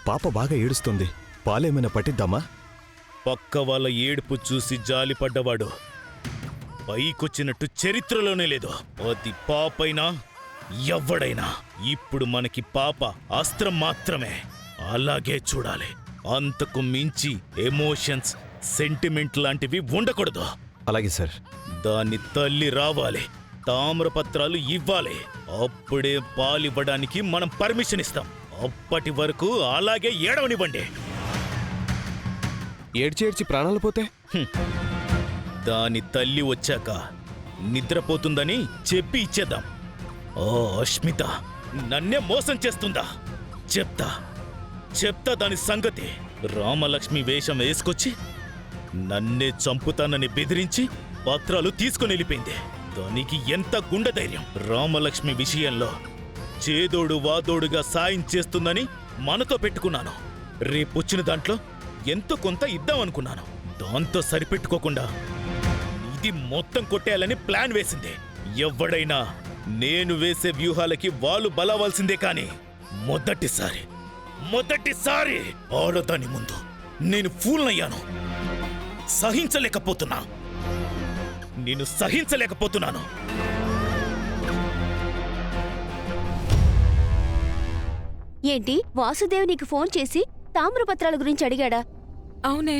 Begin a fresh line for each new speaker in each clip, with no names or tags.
పాప బాగా ఏడుస్తుంది. పాలేమైనా పట్టిద్దామా?
పక్క వాళ్ళ ఏడుపు చూసి జాలిపడ్డవాడు పైకొచ్చినట్టు చరిత్రలోనే లేదు. అది పాపైనా ఎవ్వడైనా. ఇప్పుడు మనకి పాప అస్త్రం మాత్రమే. అలాగే చూడాలి. అంతకు మించి ఎమోషన్స్, సెంటిమెంట్ లాంటివి ఉండకూడదు.
అలాగే సార్.
దాని తల్లి రావాలి, తామ్రపత్రాలు ఇవ్వాలి. అప్పుడే పాలివ్వడానికి మనం పర్మిషన్ ఇస్తాం. అప్పటి వరకు అలాగే ఏడవనివ్వండి.
ఏడ్చి ప్రాణాలు పోతే?
దాని తల్లి వచ్చాక నిద్రపోతుందని చెప్పి ఇచ్చేద్దాం. ఓ అష్మిత నన్నే మోసం చేస్తుందా? చెప్తా దాని సంగతి. రామలక్ష్మి వేషం వేసుకొచ్చి నన్నే చంపుతానని బెదిరించి పత్రాలు తీసుకుని వెళ్ళిపోయింది. దానికి ఎంత గుండె ధైర్యం! రామలక్ష్మి విషయంలో చేదోడు వాదోడుగా సాయం చేస్తుందని మనతో పెట్టుకున్నాను. రేపొచ్చిన దాంట్లో ఎంతో కొంత ఇద్దామనుకున్నాను. దాంతో సరిపెట్టుకోకుండా ఇది మొత్తం కొట్టేయాలని ప్లాన్ వేసింది. ఎవడైనా నేను వేసే వ్యూహాలకి వాళ్ళు బలవాల్సిందే. కాని మొదటిసారి ఆడదాని ముందు నేను ఫూల్నయ్యాను. సహించలేకపోతున్నాను.
ఏంటి, వాసుదేవ్ నీకు ఫోన్ చేసి తామ్రపత్రాల గురించి అడిగాడా?
అవునే.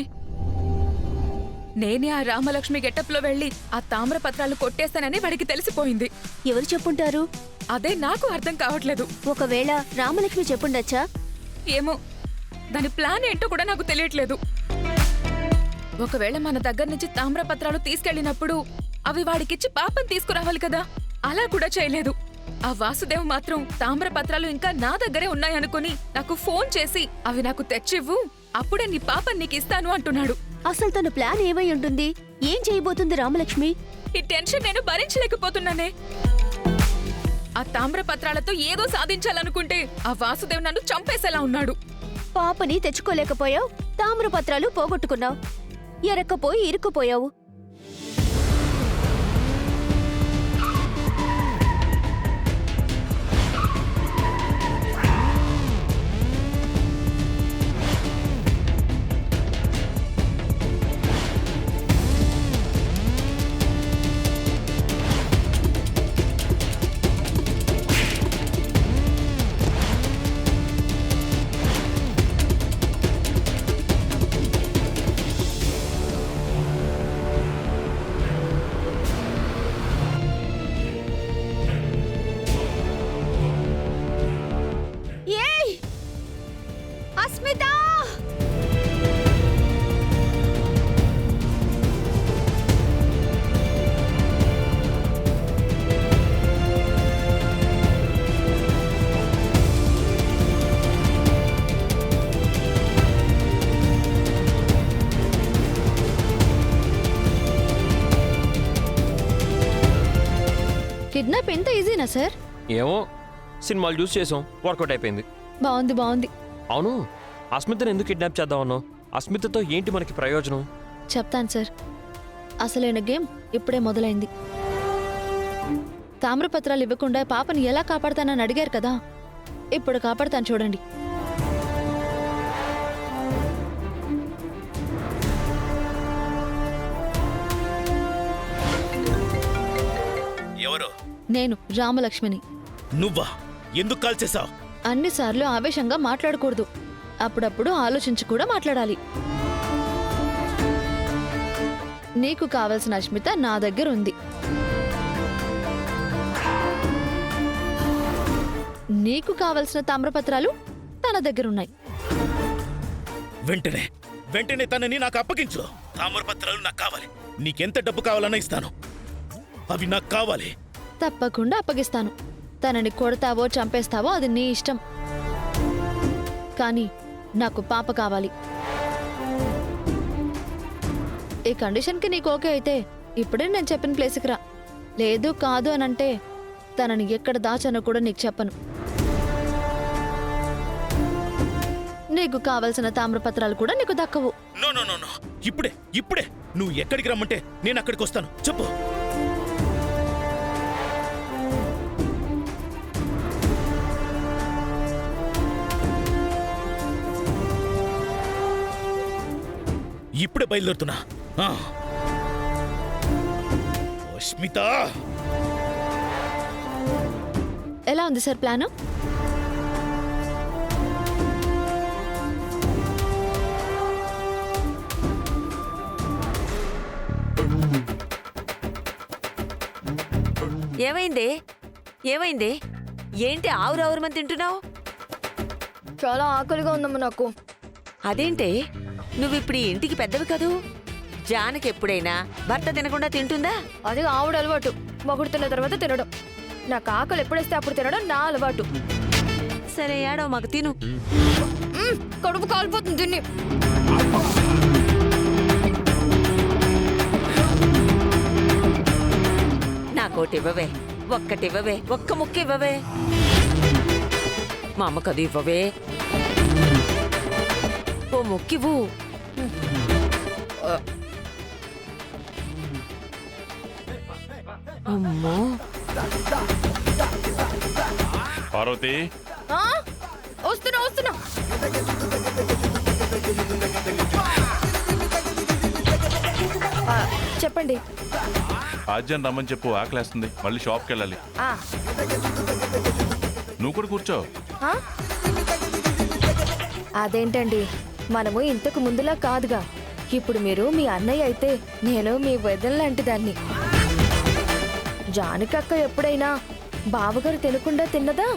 నేనే ఆ రామలక్ష్మి గెటప్లో వెళ్లి ఆ తామ్రపత్రాలు కొట్టేస్తానని వాడికి తెలిసిపోయింది.
ఎవరు చెప్పుంటారు?
అదే నాకు అర్థం కావట్లేదు.
ఒకవేళ రామలక్ష్మి చెప్పుండొచ్చా?
ఏమో, దాని ప్లాన్ ఏంటో కూడా నాకు తెలియట్లేదు. ఒకవేళ మన దగ్గర నుంచి తామ్రపత్రాలు తీసుకెళ్లినప్పుడు అవి వాడికిచ్చి పాపం తీసుకురావాలి కదా. అలా కూడా చేయలేదు. ఆ వాసుదేవ్ మాత్రం తామ్రపత్రాలు ఇంకా నా దగ్గరే ఉన్నాయనుకుని నాకు ఫోన్ చేసి అవి నాకు తెచ్చివ్వు, అప్పుడే నీ పాపం నీకిస్తాను అంటున్నాడు.
అసలు తన ప్లాన్ ఏమై ఉంటుంది? ఏం చేయబోతుంది రామలక్ష్మి?
ఈ టెన్షన్ నేను భరించలేకపోతున్నానే. ఆ తామ్రపత్రాలతో ఏదో సాధించాలనుకుంటే ఆ వాసుదేవ్ నన్ను చంపేసేలా ఉన్నాడు.
పాపని తెచ్చుకోలేకపోయావు, తామ్రపత్రాలు పోగొట్టుకున్నావు, ఎరక్కపోయి ఇరుక్కుపోయావు. అస్మిత! కిడ్నాప్ ఎంత ఈజీనా సార్?
ఏమో, సినిమాలు చూసి చేసాం, వర్కౌట్ అయిపోయింది.
బాగుంది.
అవును, అస్మితను ఎందుకు కిడ్నాప్ చేద్దామన్నావు? అస్మితతో ఏంటి మనకి ప్రయోజనం?
చెప్తాను సార్. అసలైన గేమ్ ఇప్పుడే మొదలైంది. తామ్రపత్రాలు ఇవ్వకుండా పాపని ఎలా కాపాడతానని అడిగారు కదా, ఇప్పుడు కాపాడతాను చూడండి.
ఎవరు?
నేను రామలక్ష్మిని.
నువ్వా? ఎందుకు కాల్ చేశావు?
అన్నిసార్లు ఆవేశంగా మాట్లాడకూడదు, అప్పుడప్పుడు ఆలోచించి కూడా మాట్లాడాలి. నీకు కావలసిన అస్మిత నా దగ్గర ఉంది. నీకు కావలసిన తామ్రపత్రాలు తన దగ్గరున్నాయి.
వెంటనే తనని నాకు అప్పగించు. తామ్రపత్రాలు నాకు కావాలి. నీకెంత డబ్బు కావాలన్నా ఇస్తాను. అవి నాకు కావాలి.
తప్పకుండా అప్పగిస్తాను. తనని కొడతావో చంపేస్తావో అది నీ ఇష్టం. కానీ నాకు పాప కావాలి. ఈ కండిషన్కి నీకు ఓకే అయితే ఇప్పుడే నేను చెప్పిన ప్లేస్కి రా. లేదు కాదు అనంటే తనని ఎక్కడ దాచానో కూడా నీకు చెప్పను. నీకు కావలసిన తామ్రపత్రాలు కూడా నీకు దక్కవు.
నో నో నో నో, ఇప్పుడే నువ్వు ఎక్కడికి రమ్మంటే నేను అక్కడికి వస్తాను. చెప్పు. ఇప్పుడే బయలుదేరుతున్నా. ఆ. అస్మిత,
ఎలా ఉంది సార్ ప్లాను?
ఏమైంది ఏమైంది ఏంటి ఆవురావురమని తింటున్నావు?
చాలా ఆకలిగా ఉందమ్మా నాకు.
అదేంటి నువ్విప్పుడు ఈ ఇంటికి పెద్దవి కదూ. జానకి ఎప్పుడైనా భర్త తినకుండా తింటుందా?
అది ఆవిడ అలవాటు, మొగుడు తిన్న తర్వాత తినడం. నాకు ఆకలి ఎప్పుడేస్తే అప్పుడు తినడం నా అలవాటు.
సరే ఏడో మాకు తిను.
కడుపు కాలిపోతుంది తిని.
నాకోటి ఇవ్వవే, ఒక్కటివ్వవే, ఒక్క ముక్క ఇవ్వవే. మా అమ్మకు అది ఇవ్వవే. ఓ ముక్కివ్వు. అమ్మో,
పార్వతి,
ఆ? వస్తున్నా వస్తున్నా. చెప్పండి.
ఆజ్యం రమ్మని చెప్పు, ఆకలేస్తుంది. మళ్ళీ షాప్కి వెళ్ళాలి.
ఆ,
నువ్వు కూడా కూర్చో.
ఆ? అదేంటండి, మనము ఇంతకు ముందులా కాదుగా. ఇప్పుడు మీరు మీ అన్నయ్య అయితే నేను మీ వదిన లాంటి దాన్ని. జానకక్క ఎప్పుడైనా బావగారు తినకుండా తిన్నదా?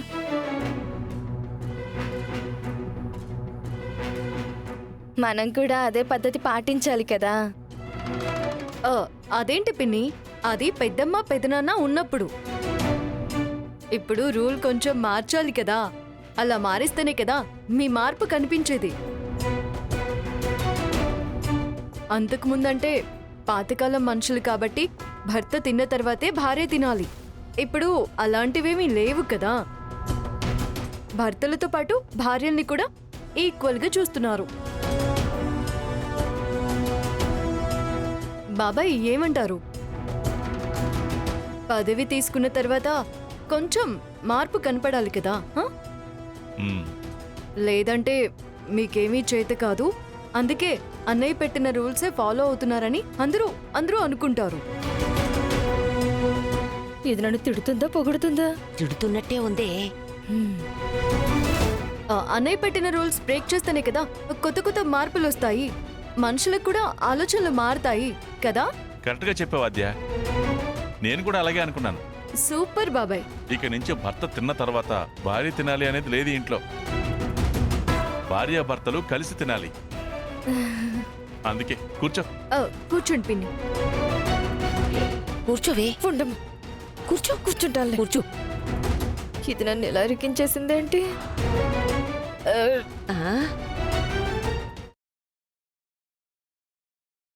మనం కూడా అదే పద్ధతి పాటించాలి కదా. అదేంటి పిన్ని, అది పెద్దమ్మ పెదనాన్న ఉన్నప్పుడు. ఇప్పుడు రూల్ కొంచెం మార్చాలి కదా. అలా మారిస్తేనే కదా మీ మార్పు కనిపించేది. అంతకుముందంటే పాతకాలం మనుషులు కాబట్టి భర్త తిన్న తర్వాతే భార్య తినాలి. ఇప్పుడు అలాంటివేమీ లేవు కదా. భర్తలతో పాటు భార్యల్ని కూడా ఈక్వల్గా చూస్తున్నారు. బాబాయ్ ఏమంటారు? పదవి తీసుకున్న తర్వాత కొంచెం మార్పు కనపడాలి కదా.
మ్మ్.
లేదంటే మీకేమీ చేత కాదు, అందుకే అన్నయ్య పెట్టిన రూల్సే ఫాలో అవుతున్నారని అందరూ అనుకుంటారు. ఇది నన్ను తిడుతుందా పొగుడుతుందా?
తిడుతున్నట్టే ఉందే.
అన్నయ్య పెట్టిన రూల్స్ బ్రేక్ చేస్తేనే కదా కొత్త కొత్త మార్పులు వస్తాయి. మనుషులకు కూడా ఆలోచనలు మారుతాయి కదా.
కరెక్ట్గా చెప్పావు ఆద్య. నేను కూడా అలాగే అనుకున్నాను.
సూపర్ బాబాయ్.
ఇక నుంచి భర్త తిన్న తర్వాత భార్య తినాలి అనేది లేదు ఇంట్లో. భార్య భర్తలు కలిసి తినాలి. అందుకే కూర్చో.
కూర్చోండి పిన్ని.
కూర్చోవే.
ఉండమ్మా. కూర్చుంటాను.
కూర్చో.
ఇది నన్ను ఎలా ఇరికించేసిందేంటి?
ఆ